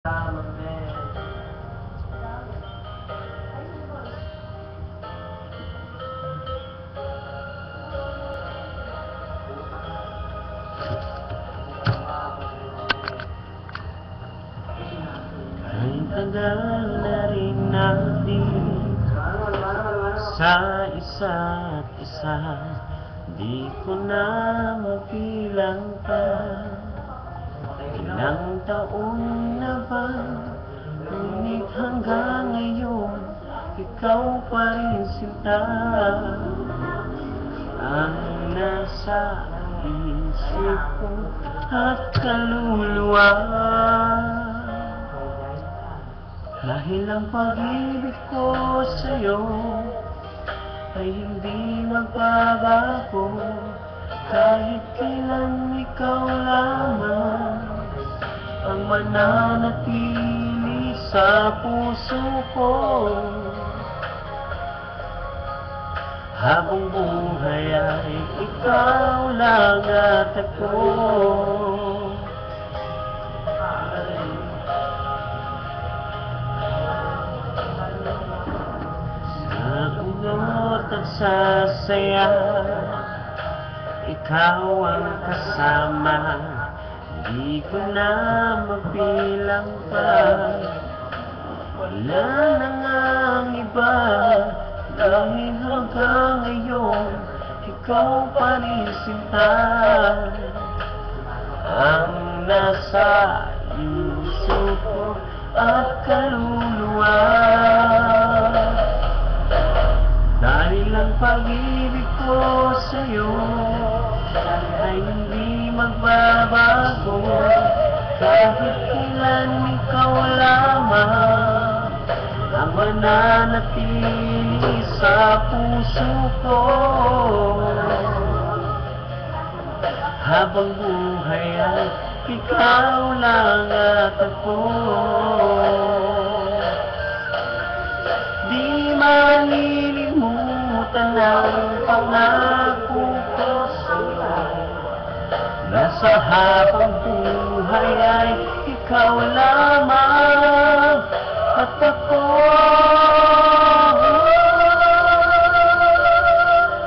Ang tagal na rin natin sa isa't isa, di ko na mabilang pa. Ilang taon na ba, ngunit hanggang ngayon ikaw pa rin sinta ang nasa isip ko at kaluluwa. Dahil ang pag-ibig ko sa'yo ay hindi magbabago, kahit kailan ikaw lamang ang mananatili sa puso ko. Habang buhay ay ikaw lang at ako. At sa saya, ikaw ang kasama, di ko na mabilang pa. Wala na ngang iba, dahil hanggang ngayon ikaw pa rin sinta ang nasa puso ko at kaluluwa. Dahil ang pag-ibig ko sa'yo ay hindi magbabago, kahit kailan ikaw lamang ang mananatili sa puso ko. Habang buhay ay ikaw lang at ako. Di malilimutan ang pangako ko sa'yo, na sa habang buhay ay ikaw lamang at ako.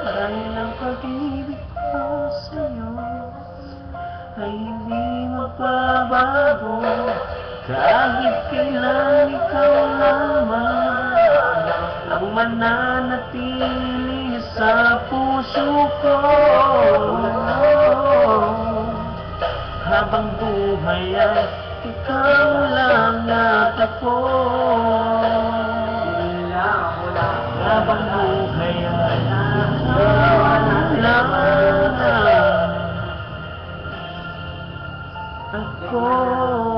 Dahil ang pag-ibig ko sa'yo ay hindi magbabago, kahit kailan ikaw lamang ang mananatili sa puso ko. Habang buhay ay ikaw lang at ako. Habang buhay ay ikaw lang at ako.